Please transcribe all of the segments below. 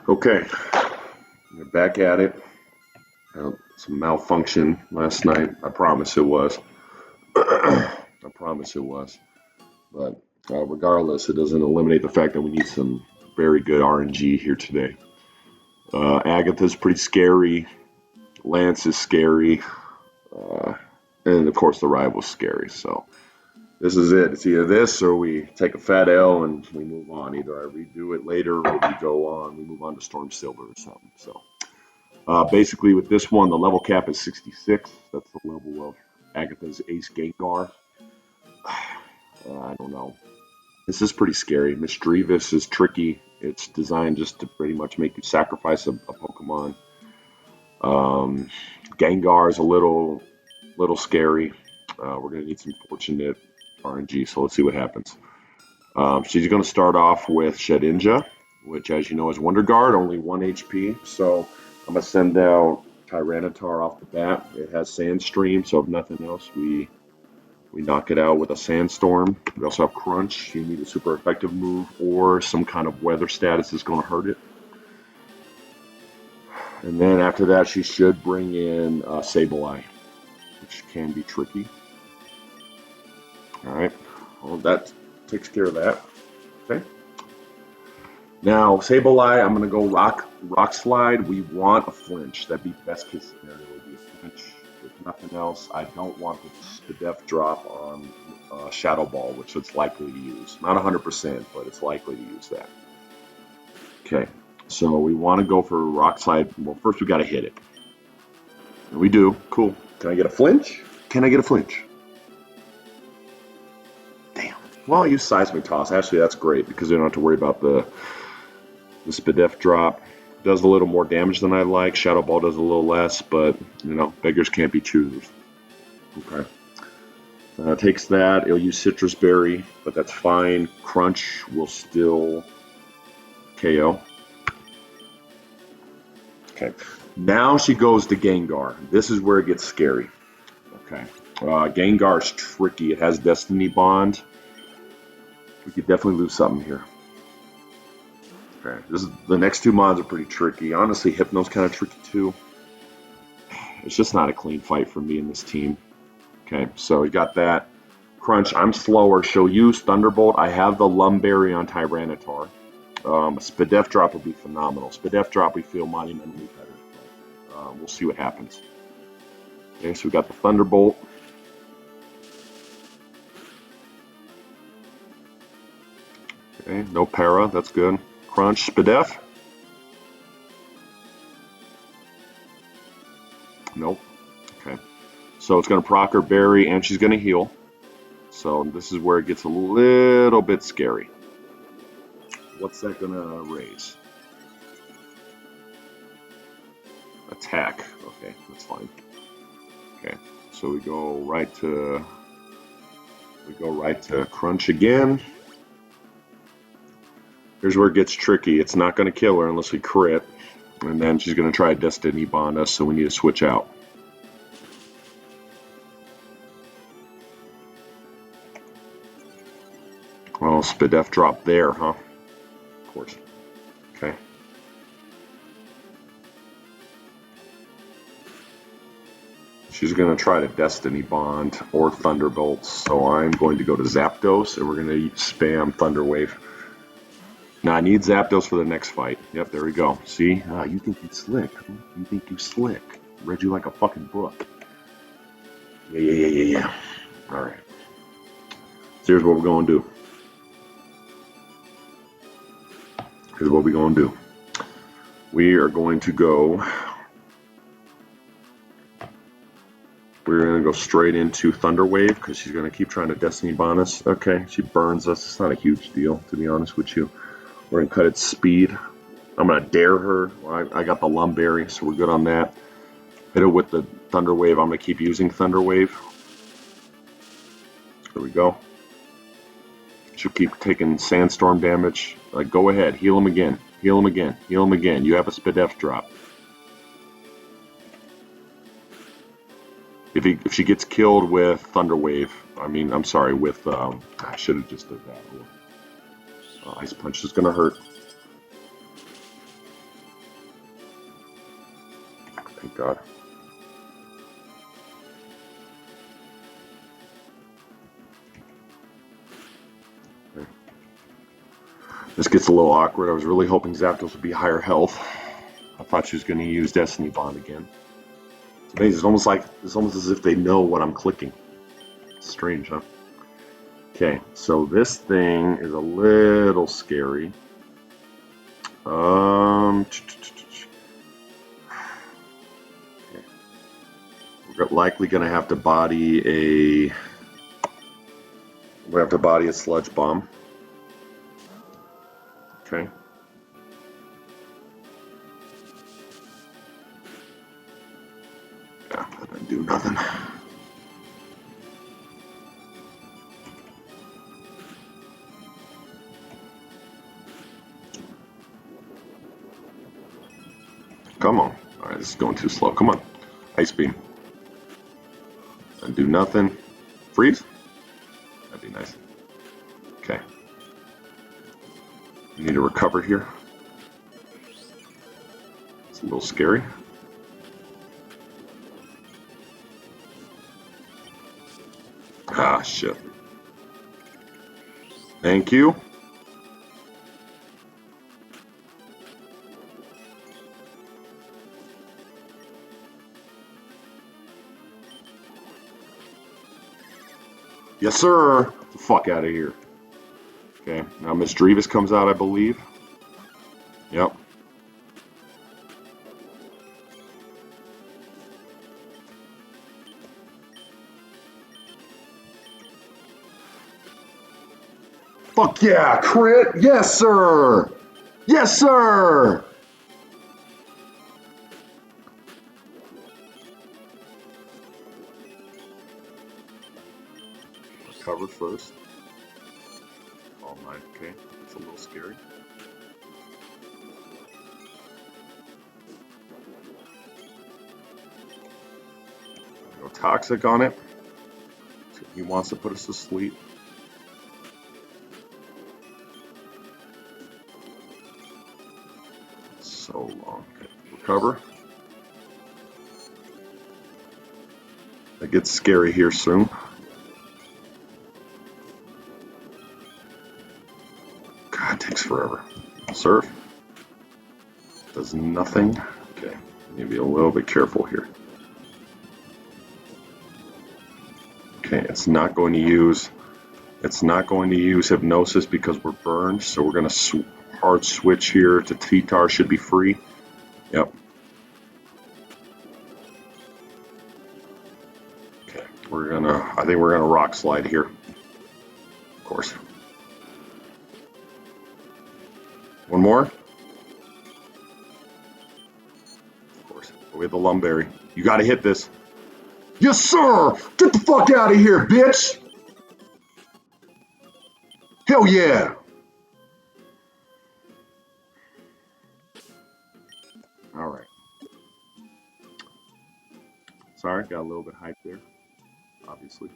Okay, we're back at it. Some malfunction last night. I promise it was. I promise it was. But regardless, it doesn't eliminate the fact that we need some very good RNG here today. Agatha's pretty scary. Lance is scary. And of course, the rival's scary. So this is it. It's either this or we take a fat L and we move on. Either I redo it later or we go on. We move on to Storm Silver or something. So. Basically, with this one, the level cap is 66. That's the level of Agatha's Ace Gengar. I don't know. This is pretty scary. Misdreavus is tricky. It's designed just to pretty much make you sacrifice a Pokemon. Gengar is a little scary. We're going to need some fortunate RNG, so let's see what happens. She's going to start off with Shedinja, which, as you know, is Wonder Guard, only 1 HP. So I'm going to send out Tyranitar off the bat. It has Sandstream, so if nothing else, we knock it out with a Sandstorm. We also have Crunch. You need a super effective move, or some kind of weather status is going to hurt it. And then after that, she should bring in Sableye, which can be tricky. All right, well, that takes care of that. Okay. Now, Sableye, I'm going to go Rock Slide. We want a flinch. That'd be best case scenario. Would be a flinch. If nothing else, I don't want the Def Drop on Shadow Ball, which it's likely to use. Not 100%, but it's likely to use that. Okay, so we want to go for Rock Slide. Well, first we got to hit it. And we do. Cool. Can I get a flinch? Can I get a flinch? Damn. Well, I use Seismic Toss. Actually, that's great because we don't have to worry about the Spadef Drop. Does a little more damage than I like. Shadow Ball does a little less, but, you know, beggars can't be choosers. Okay. Takes that. It'll use Citrus Berry, but that's fine. Crunch will still KO. Okay. Now she goes to Gengar. This is where it gets scary. Okay. Gengar's tricky. It has Destiny Bond. We could definitely lose something here. Okay, the next two mods are pretty tricky. Honestly, Hypno's kind of tricky too. It's just not a clean fight for me in this team. Okay, so we got that. Crunch, I'm slower. She'll use Thunderbolt. I have the Lumberry on Tyranitar. Spadef Drop would be phenomenal. Spadef Drop we feel monumentally better. We'll see what happens. Okay, so we got the Thunderbolt. Okay, no para. That's good. Crunch, Spadef. Nope. Okay. So it's going to proc her Berry, and she's going to heal. So this is where it gets a little bit scary. What's that going to raise? Attack. Okay, that's fine. Okay. So we go right to Crunch again. Here's where it gets tricky. It's not going to kill her unless we crit. And then she's going to try Destiny Bond us, so we need to switch out. Oh, Spadef Drop there, huh? Of course. Okay. She's going to try to Destiny Bond or Thunderbolts, so I'm going to go to Zapdos, and we're going to spam Thunder Wave. Now, I need Zapdos for the next fight. Yep, there we go. See? You think you're slick. Huh? You think you're slick. Read you like a fucking book. Yeah. All right. So here's what we're going to do. We are going to go... We're going to go straight into Thunder Wave because she's going to keep trying to Destiny Bond us. Okay, she burns us. It's not a huge deal, to be honest with you. We're going to cut its speed. I'm going to dare her. I got the Lumberry, so we're good on that. Hit it with the Thunder Wave. I'm going to keep using Thunder Wave. There we go. She'll keep taking Sandstorm damage. Go ahead. Heal him again. Heal him again. Heal him again. You have a Spadef Drop. If she gets killed with Thunder Wave, I'm sorry, with, I should have just done that. Ice Punch is going to hurt. God. Okay. This gets a little awkward. I was really hoping Zapdos would be higher health. I thought she was going to use Destiny Bond again. It's amazing. It's almost as if they know what I'm clicking. It's strange, huh? Okay, so this thing is a little scary. Okay. We're likely going to have to body a. We have to body a sludge bomb. Okay. Yeah, that didn't do nothing. Come on. Alright, this is going too slow. Come on. Ice beam. Didn't do nothing. Freeze? That'd be nice. Okay. We need to recover here. It's a little scary. Ah, shit. Thank you. Yes, sir. Get the fuck out of here. Okay, now Miss Drevis comes out, I believe. Yep. Fuck yeah, crit. Yes, sir. Yes, sir. Recover first. All right, okay. It's a little scary. Go toxic on it. He wants to put us to sleep. So long. Okay. Recover. It gets scary here soon. God, it takes forever. Surf. Does nothing. Okay. Need to be a little bit careful here. Okay, it's not going to use hypnosis because we're burned, so we're going to hard switch here to T-Tar. Should be free. Yep. Okay, I think we're gonna rock slide here. Of course. One more. Of course. We have the Lumberry. You got to hit this. Yes, sir. Get the fuck out of here, bitch. Hell yeah. All right. Sorry, got a little bit hyped there. Obviously.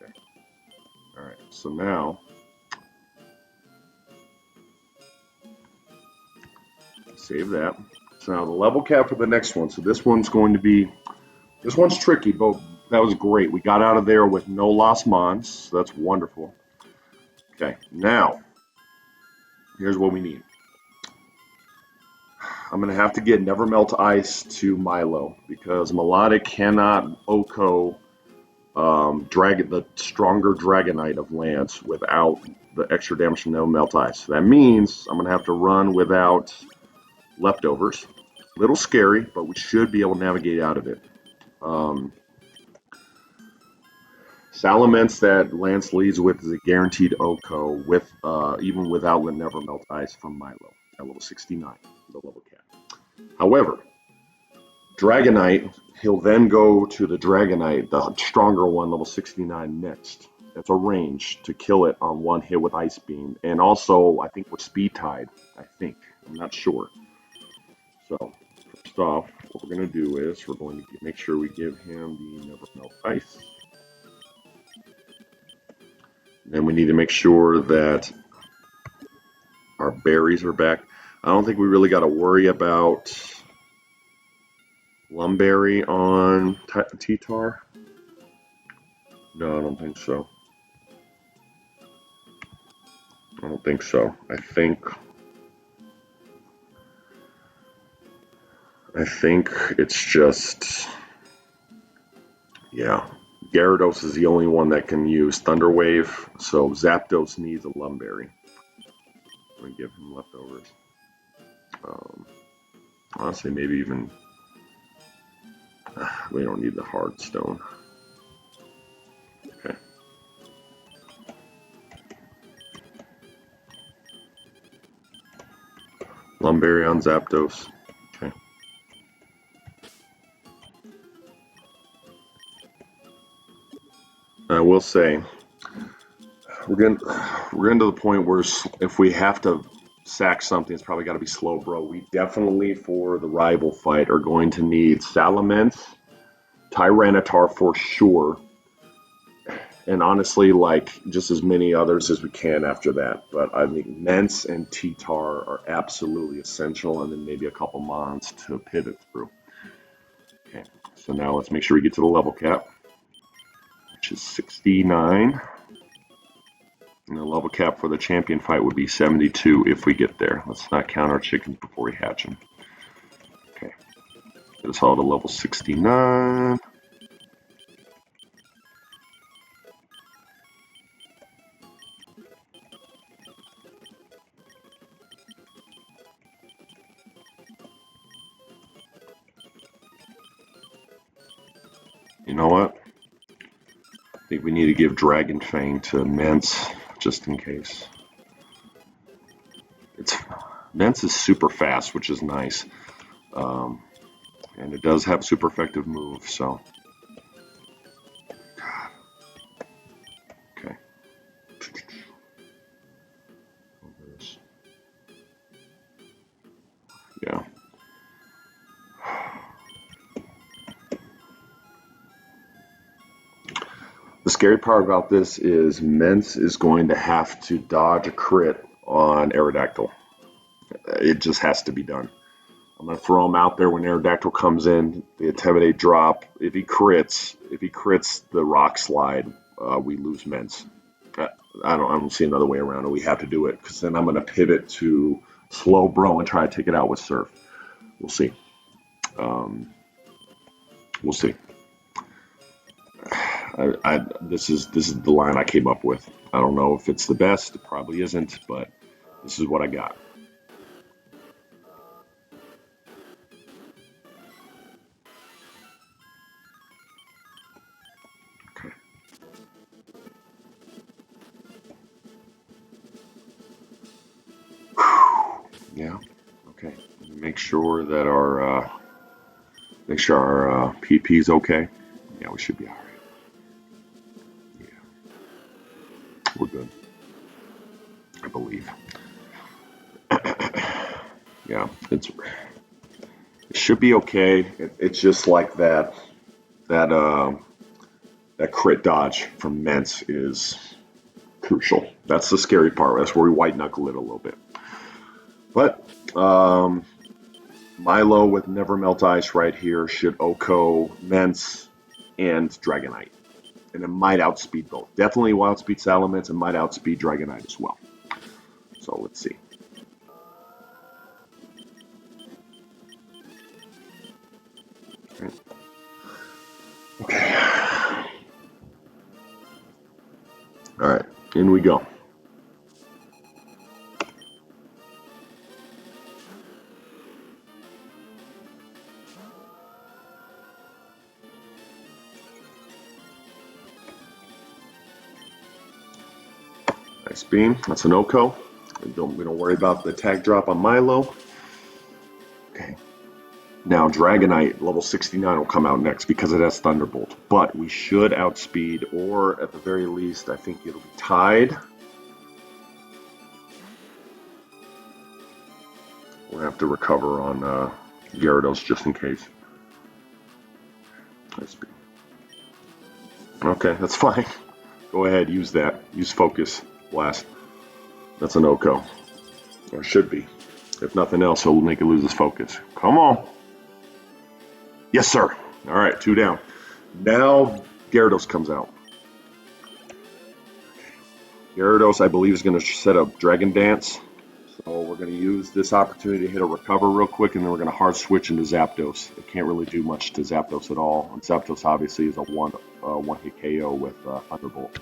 Okay. All right. So now. Save that. So now the level cap for the next one. So this one's tricky, but that was great. We got out of there with no lost mons. So that's wonderful. Okay, now here's what we need. I'm gonna have to get Never Melt Ice to Milo because Melodic cannot OHKO the stronger Dragonite of Lance without the extra damage from Never Melt Ice. So that means I'm gonna have to run without leftovers. Little scary, but we should be able to navigate out of it. Salamence that Lance leads with is a guaranteed OHKO with even without the Never Melt Ice from Milo at level 69, the level cap. However, Dragonite, he'll then go to the Dragonite, the stronger one, level 69 next. That's a range to kill it on one hit with Ice Beam. And also, I think we're speed tied. I'm not sure. So, first off, what we're going to do is we're going to make sure we give him the Never Melt Ice. Then we need to make sure that our berries are back. I don't think we really got to worry about Lumberry on T-Tar? No, I don't think so. I don't think so. I think it's just, yeah. Gyarados is the only one that can use Thunder Wave, so Zapdos needs a Lumberry. I'm gonna give him leftovers. Honestly, maybe even we don't need the hard stone. Okay. Lumberry on Zapdos. Okay. I will say we're getting to the point where if we have to sack something, it's probably got to be Slowbro. We definitely, for the rival fight, are going to need Salamence, Tyranitar for sure, and honestly, like, just as many others as we can after that. But I think Mence and T-Tar are absolutely essential, and then maybe a couple Mons to pivot through. Okay, so now let's make sure we get to the level cap, which is 69. And the level cap for the champion fight would be 72 if we get there. Let's not count our chickens before we hatch them. Okay, get us all to level 69. You know what? I think we need to give Dragon Fang to Mence, just in case. Mence is super fast, which is nice. And it does have super effective moves, so. Okay. Yeah. The scary part about this is Mence is going to have to dodge a crit on Aerodactyl. It just has to be done. I'm going to throw him out there when Aerodactyl comes in, the Intimidate drop. If he crits the Rock Slide, we lose Mence. I don't see another way around it. We have to do it, because then I'm going to pivot to Slowbro and try to take it out with Surf. We'll see. We'll see. This is the line I came up with. I don't know if it's the best. It probably isn't, but this is what I got. Okay. Yeah. Okay. Make sure that our PP is okay. Yeah, we should be all right. Yeah, we're good. I believe. Yeah, it should be okay. It's just like that crit dodge from Mence is crucial. That's the scary part. That's where we white knuckle it a little bit. But Milo with Never Melt Ice right here should OHKO Mence and Dragonite. And it might outspeed both. Definitely will outspeed Salamence and might outspeed Dragonite as well. So let's see. Okay. All right, in we go. Nice beam. That's an OHKO. We don't worry about the tag drop on Milo. Okay. Now Dragonite level 69 will come out next because it has Thunderbolt. But we should outspeed, or at the very least, I think it'll be tied. We'll have to recover on Gyarados just in case. Nice beam. Okay, that's fine. Go ahead, use that. Use Focus Blast. That's an OHKO. Or should be. If nothing else, he'll make it lose his focus. Come on. Yes, sir. All right, 2 down. Now Gyarados comes out. Gyarados, I believe, is going to set up Dragon Dance. So we're going to use this opportunity to hit a recover real quick, and then we're going to hard switch into Zapdos. It can't really do much to Zapdos at all. And Zapdos obviously is a one-hit KO with Thunderbolt.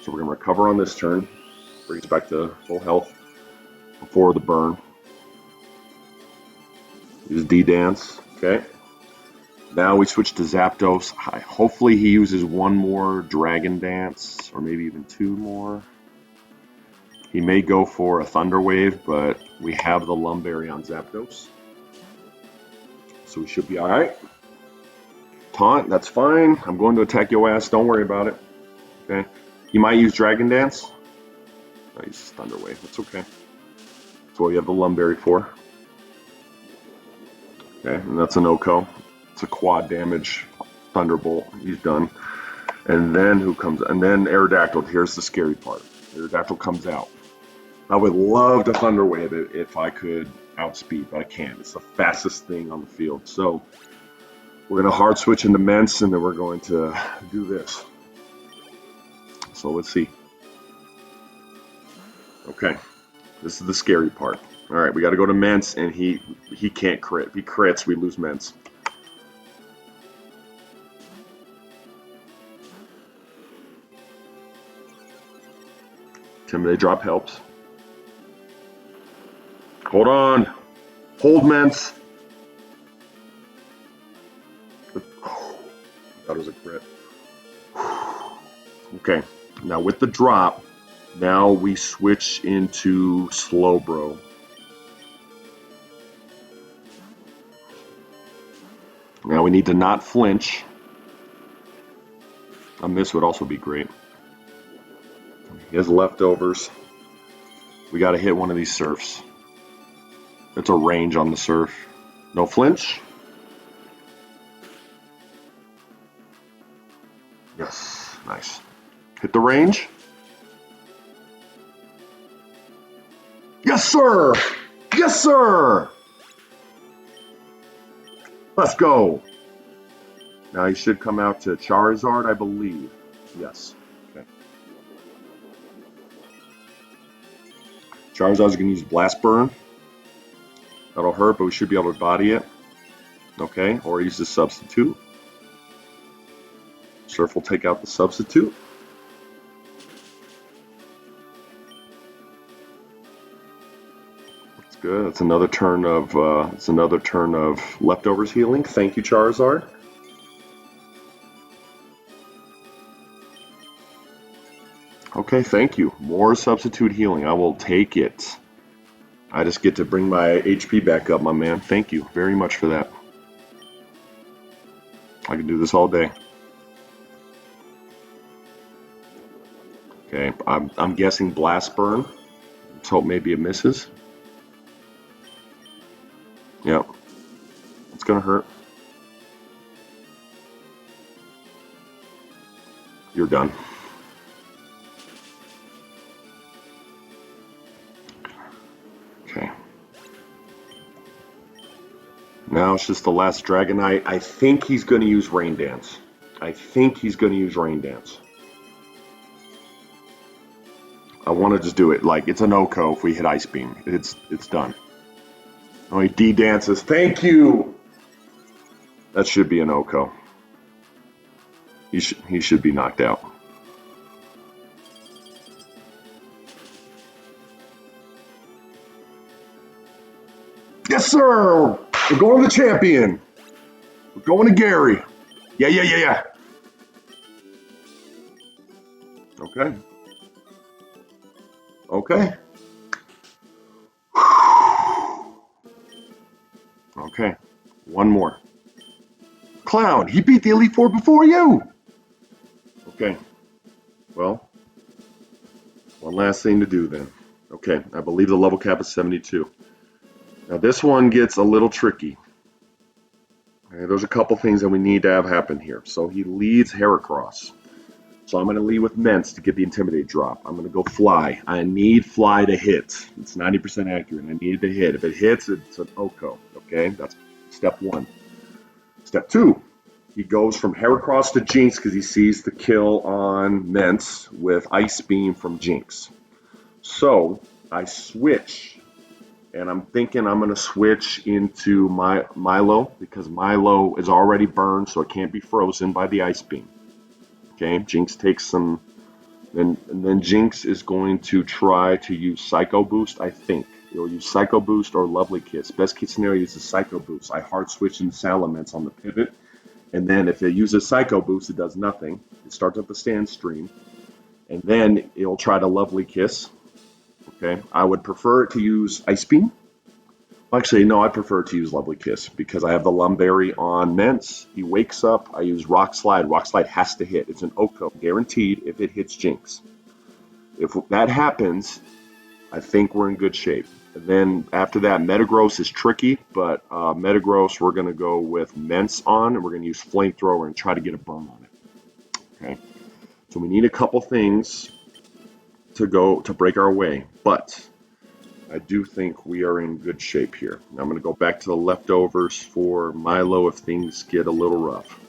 So we're going to recover on this turn. Brings back to full health before the burn. Use D-Dance. Okay. Now we switch to Zapdos. Hopefully he uses 1 more Dragon Dance, or maybe even 2 more. He may go for a Thunder Wave, but we have the Lumberry on Zapdos. So we should be alright. Taunt, that's fine. I'm going to attack your ass. Don't worry about it. Okay. He might use Dragon Dance. No, he uses Thunder Wave. That's okay. That's what we have the Lumberry for. Okay, and that's an Oko. It's a quad damage Thunderbolt. He's done. And then who comes? And then Aerodactyl. Here's the scary part. Aerodactyl comes out. I would love to Thunder Wave it if I could outspeed, but I can't. It's the fastest thing on the field. So we're going to hard switch into Mence, and then we're going to do this. So let's see. Okay, this is the scary part. All right, we got to go to Mence, and he can't crit. If he crits, we lose Mence. Intimidate drop helps. Hold on. Hold Mence. Oh, that was a crit. Okay, now with the drop, now we switch into Slowbro. Now we need to not flinch. A miss would also be great. He has leftovers. We got to hit one of these surfs. It's a range on the surf. No flinch. Yes, nice. Hit the range. Yes, sir. Yes, sir. Let's go. Now he should come out to Charizard, I believe. Yes. Okay. Charizard's going to use Blast Burn. That'll hurt, but we should be able to body it. Okay, or use the substitute. Surf will take out the substitute. That's good. That's another turn of leftovers healing. Thank you, Charizard. Okay, thank you. More substitute healing. I will take it. I just get to bring my HP back up, my man. Thank you very much for that. I can do this all day. Okay, I'm guessing Blast Burn. Let's hope maybe it misses. Yep. It's gonna hurt. You're done. Okay. Now it's just the last Dragonite. I think he's going to use Rain Dance. I want to just do it. Like, it's an Oko if we hit Ice Beam. It's done. Oh, he D-dances. Thank you! That should be an Oko. He should be knocked out. Yes, sir! We're going to the champion. We're going to Gary. Yeah. Okay. Okay. One more. Clown, he beat the Elite Four before you! Okay. Well, one last thing to do then. Okay, I believe the level cap is 72. Now this one gets a little tricky. Okay, there's a couple things that we need to have happen here. So he leads Heracross. So I'm going to lead with Mence to get the Intimidate drop. I'm going to go Fly. I need Fly to hit. It's 90% accurate. I need it to hit. If it hits, it's an Oko. Okay, that's step one. Step 2, he goes from Heracross to Jinx because he sees the kill on Mence with Ice Beam from Jinx. So I switch, and I'm thinking I'm going to switch into Milo because Milo is already burned, so it can't be frozen by the Ice Beam. Okay, Jinx takes some, and then Jinx is going to try to use Psycho Boost, I think. He'll use Psycho Boost or Lovely Kiss. Best case scenario uses Psycho Boost. I hard switch into Salamence on the pivot. And then if it uses Psycho Boost, it does nothing. It starts up the stand stream. And then it'll try to Lovely Kiss. Okay. I would prefer it to use Ice Beam. Actually, no, I prefer to use Lovely Kiss because I have the Lumberry on Mence. He wakes up. I use Rock Slide. Rock Slide has to hit. It's an Oko, guaranteed if it hits Jinx. If that happens, I think we're in good shape. And then after that, Metagross is tricky, but Metagross we're going to go with Mence on, and we're going to use Flamethrower and try to get a burn on it. Okay, so we need a couple things to break our way, but I do think we are in good shape here. Now I'm going to go back to the leftovers for Milo if things get a little rough.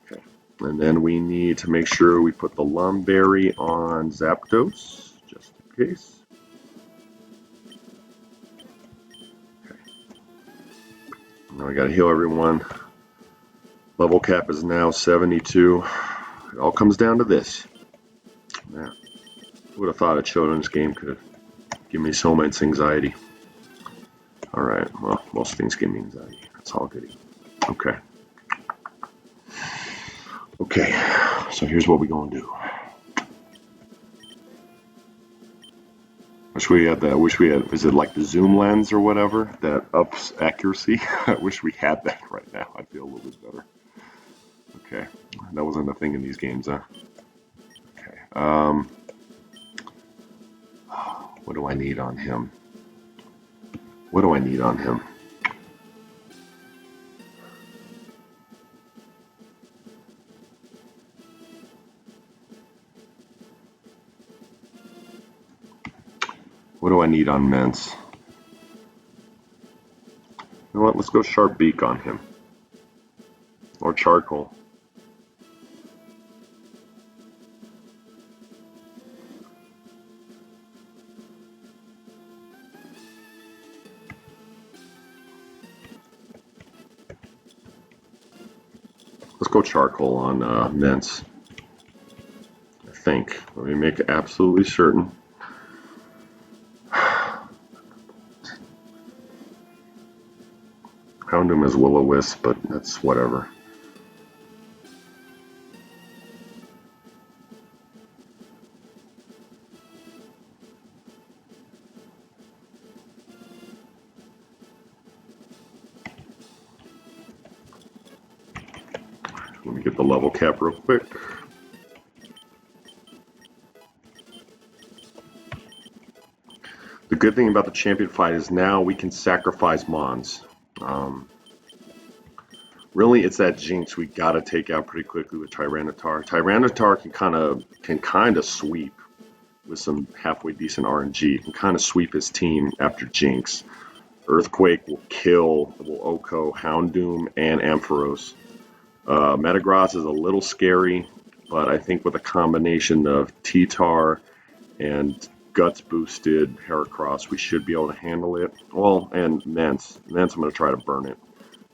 Okay, and then we need to make sure we put the Lumberry on Zapdos, just in case. Now we got to heal everyone. Level cap is now 72. It all comes down to this. Man, who would have thought a children's game could have given me so much anxiety? Alright, well, most things give me anxiety. That's all goody. Okay. Okay, so here's what we're going to do. Wish we had, is it like the zoom lens or whatever that ups accuracy? I wish we had that right now. I'd feel a little bit better. Okay, that wasn't a thing in these games, huh? Okay, what do I need on him? What do I need on him? What do I need on Mence? You know what? Let's go Sharp Beak on him. Or Charcoal. Let's go Charcoal on Mence. I think. Let me make absolutely certain. Houndoom is Will-O-Wisp, but that's whatever. Let me get the level cap real quick. The good thing about the champion fight is now we can sacrifice Mons. Really, it's that Jinx we got to take out pretty quickly with Tyranitar. Tyranitar can kind of sweep with some halfway decent RNG. Can kind of sweep his team after Jinx. Earthquake will kill, will Oko, Houndoom, and Ampharos. Metagross is a little scary, but I think with a combination of T-Tar and Guts boosted Heracross, we should be able to handle it. Well, and Mence. Mence, I'm going to try to burn it.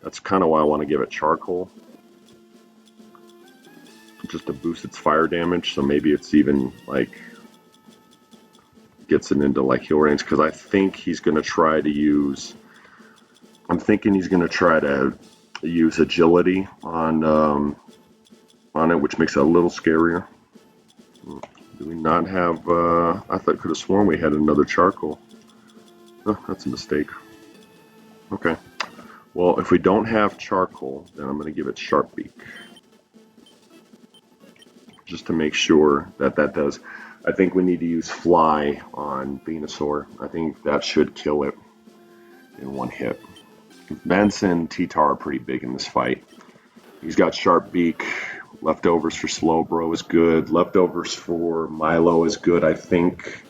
That's kind of why I want to give it Charcoal. Just to boost its fire damage, so maybe it's even like gets it into like heal range, because I think he's going to try to use, I'm thinking he's going to try to use agility on it, which makes it a little scarier. Do we not have, I could have sworn we had another Charcoal. Oh, that's a mistake. Okay. Well, if we don't have Charcoal, then I'm going to give it Sharp Beak. Just to make sure that that does. I think we need to use Fly on Venusaur. I think that should kill it in one hit. Mence and T-Tar are pretty big in this fight. He's got Sharp Beak. Leftovers for Slowbro is good. Leftovers for Milo is good, I think.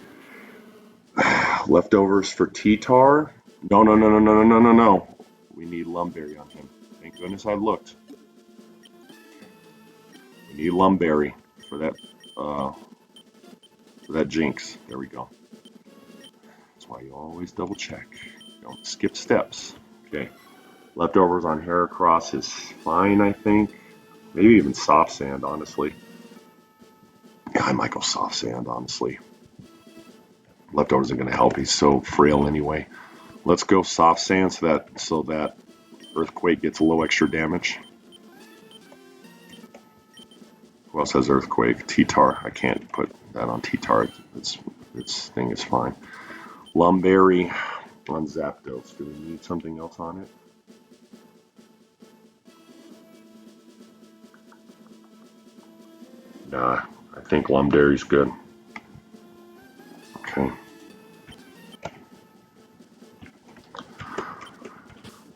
Leftovers for T-Tar? No. We need Lumberry on him. Thank Thank goodness I looked. We need Lumberry for that Jinx. There we go. That's why you always double check. Don't skip steps. Okay. Leftovers on Heracross is fine, I think. Maybe even soft sand, honestly. Yeah, I might go soft sand, honestly. Leftovers are going to help. He's so frail anyway. Let's go soft sand so that Earthquake gets a little extra damage. Who else has Earthquake? T-Tar. I can't put that on T-Tar. Its thing is fine. Lumberry on Zapdos. Do we need something else on it? Nah, I think Lumberry's good. Okay.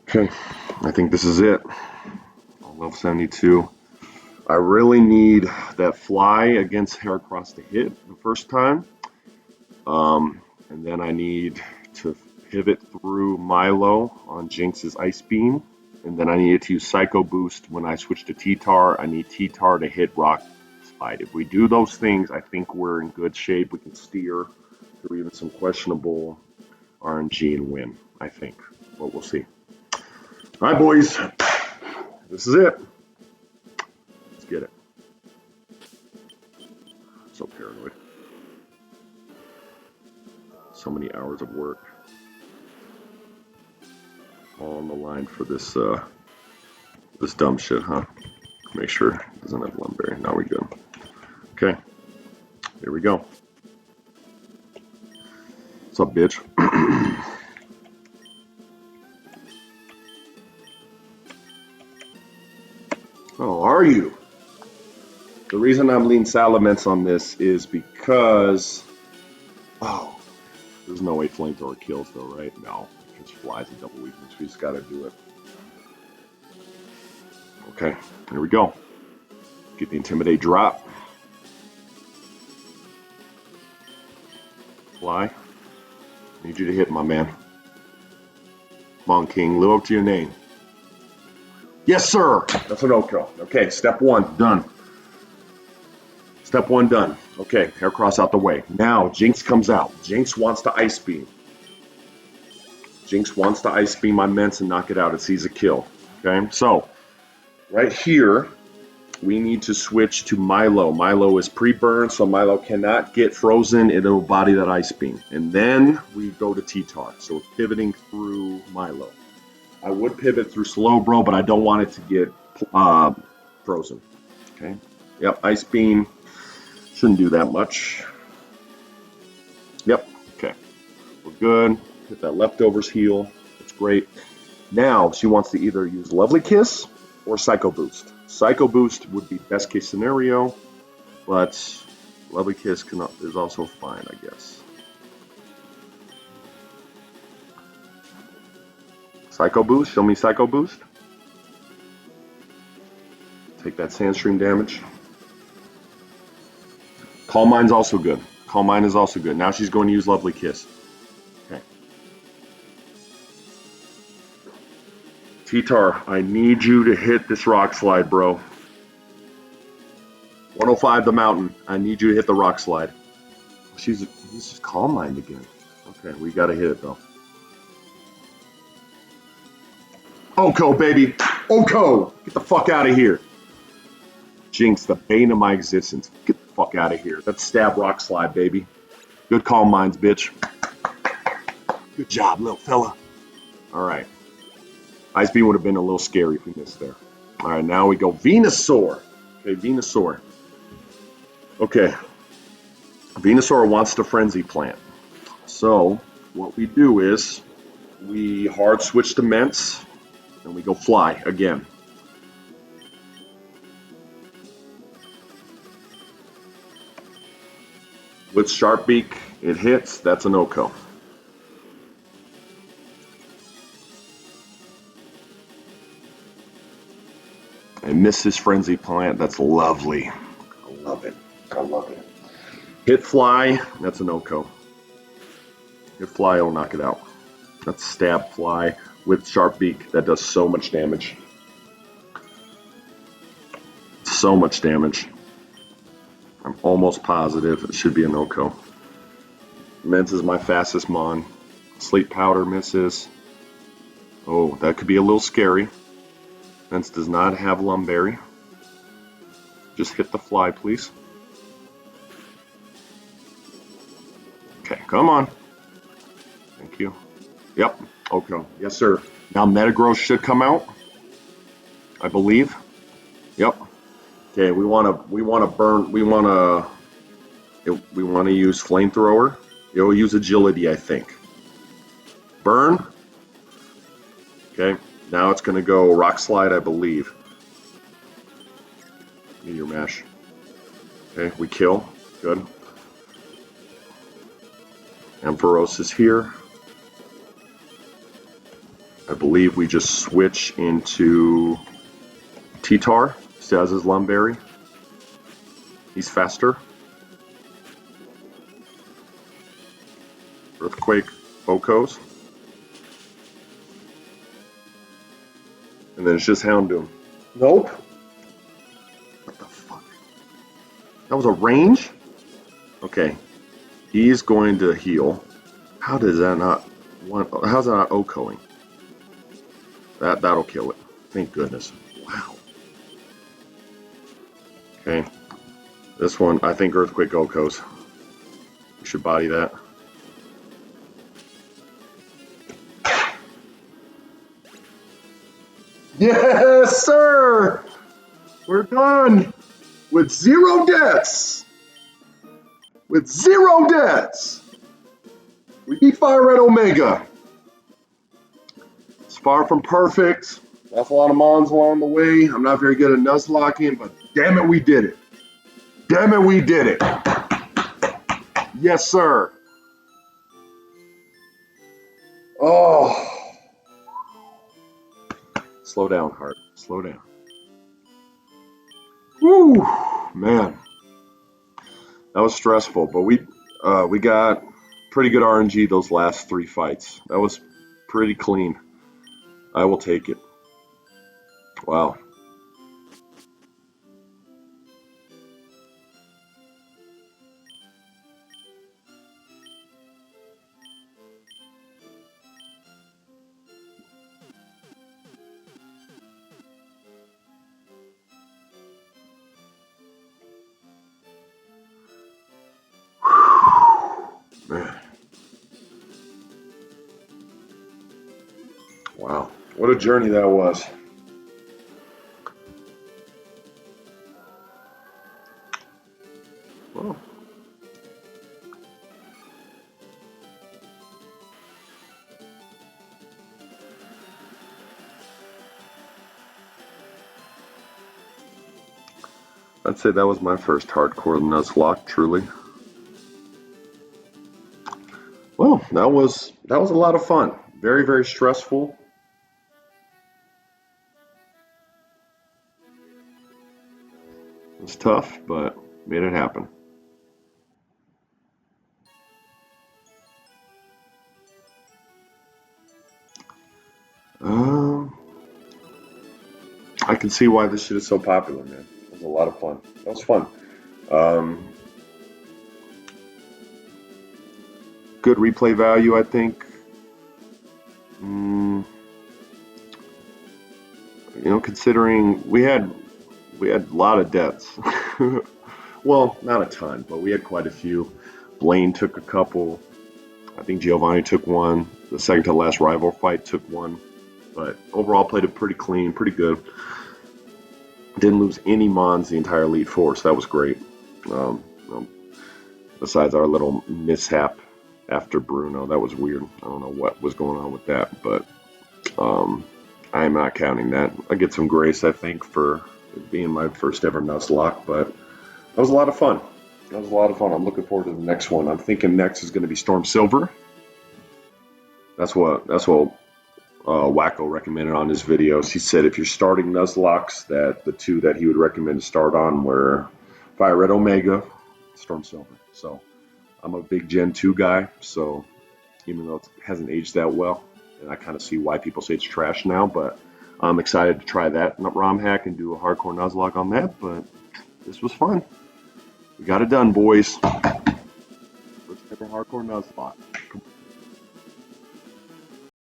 Okay, I think this is it. Level 72. I really need that fly against Heracross to hit the first time. And then I need to pivot through Milo on Jinx's Ice Beam. And then I needed to use Psycho Boost when I switch to T-Tar. I need T-Tar to hit Rock Slide. If we do those things, I think we're in good shape. We can steer through even some questionable RNG and win, I think. But we'll see. All right, boys. This is it. Let's get it. So paranoid. So many hours of work. All on the line for this this dumb shit, huh? Make sure it doesn't have Lumberry. Now we're good. Okay. Here we go. What's up, bitch? How are you? The reason I'm leaning Salamence on this is because... Oh, there's no way Flamethrower kills though, right? No. It just flies a double weakness. We just gotta do it. Okay, here we go. Get the Intimidate drop. Fly. Need you to hit, my man. Come on, King. Live up to your name. Yes, sir. That's an Oko. Okay, step one, done. Step one, done. Okay, Heracross out the way. Now, Jinx comes out. Jinx wants to Ice Beam. Jinx wants to Ice Beam my Mence and knock it out. It sees a kill. Okay, so right here, we need to switch to Milo. Milo is pre-burn, so Milo cannot get frozen. It'll body that Ice Beam. And then we go to T-Tar. So we're pivoting through Milo. I would pivot through Slowbro, but I don't want it to get frozen. Okay. Yep, Ice Beam. Shouldn't do that much. Yep. Okay. We're good. Hit that Leftovers heal. That's great. Now she wants to either use Lovely Kiss or Psycho Boost. Psycho Boost would be best case scenario, but Lovely Kiss is also fine, I guess. Psycho Boost, show me Psycho Boost. Take that Sandstream damage. Calm Mind's also good. Calm Mind is also good. Now she's going to use Lovely Kiss. Okay. T-Tar, I need you to hit this Rock Slide, bro. 105 the mountain. I need you to hit the Rock Slide. This is Calm Mind again. Okay, we got to hit it, though. Oko, baby. Oko! Get the fuck out of here. Jinx, the bane of my existence. Get the fuck out of here. That's Stab Rock Slide, baby. Good Calm Minds, bitch. Good job, little fella. Alright. Ice Beam would have been a little scary if we missed there. Alright, now we go Venusaur. Okay, Venusaur. Okay. Venusaur wants to Frenzy Plant. So, what we do is we hard switch to Mence. And we go Fly again. With Sharp Beak, it hits. That's an Oko. I miss his Frenzy Plant. That's lovely. I love it. I love it. Hit Fly. That's an Oko. Hit Fly, will knock it out. That's Stab Fly with Sharp Beak. That does so much damage. So much damage. I'm almost positive it should be a no-co. Meds is my fastest mon. Sleep Powder misses. Oh, that could be a little scary. Meds does not have Lumberry. Just hit the fly, please. Okay, come on. Thank you. Yep. Okay. Yes, sir. Now Metagross should come out, I believe. Yep. Okay. We want to burn. We want to use Flamethrower. It'll use Agility, I think. Burn. Okay. Now it's going to go Rock Slide, I believe. Meteor Mash. Okay. We kill. Good. Ampharos is here. I believe we just switch into T-Tar. Still has his Lumberry. He's faster. Earthquake Okos. And then it's just Houndoom. Nope. What the fuck? That was a range? Okay. He's going to heal. How does that not... How's that not Okoing? That'll kill it. Thank goodness. Wow. Okay. This one, I think Earthquake Okos. We should body that. Yes, sir! We're done! With 0 deaths! With 0 deaths! We beat FireRed Omega. It's far from perfect. Lost a lot of mons along the way. I'm not very good at Nuzlocking, but damn it, we did it. Damn it, we did it. Yes, sir. Oh. Slow down, Heart. Slow down. Woo, man. That was stressful, but we got pretty good RNG those last 3 fights. That was pretty clean. I will take it. Wow. Man. Wow. What a journey that was. Well, I'd say that was my first hardcore Nuzlocke, truly. Well, that was a lot of fun. Very, very stressful. It was tough, but made it happen. I can see why this shit is so popular, man. It was a lot of fun. That was fun. Good replay value, I think. You know, considering we had a lot of deaths. Well, not a ton, but we had quite a few. Blaine took a couple. I think Giovanni took one. The second to last rival fight took one. But overall, played it pretty clean, pretty good. Didn't lose any mons the entire Elite Four, so that was great. Besides our little mishap after Bruno, that was weird. I don't know what was going on with that, but I am not counting that. I get some grace, I think, for it being my first ever Nuzlocke, but that was a lot of fun. That was a lot of fun. I'm looking forward to the next one. I'm thinking next is going to be Storm Silver. That's what Wacko recommended on his videos. He said if you're starting Nuzlockes, that the 2 that he would recommend to start on were FireRed Omega, Storm Silver. So I'm a big Gen 2 guy, so even though it hasn't aged that well, and I kind of see why people say it's trash now, but I'm excited to try that ROM hack and do a hardcore Nuzlocke on that, but this was fun. We got it done, boys. Let's have a hardcore Nuzlocke.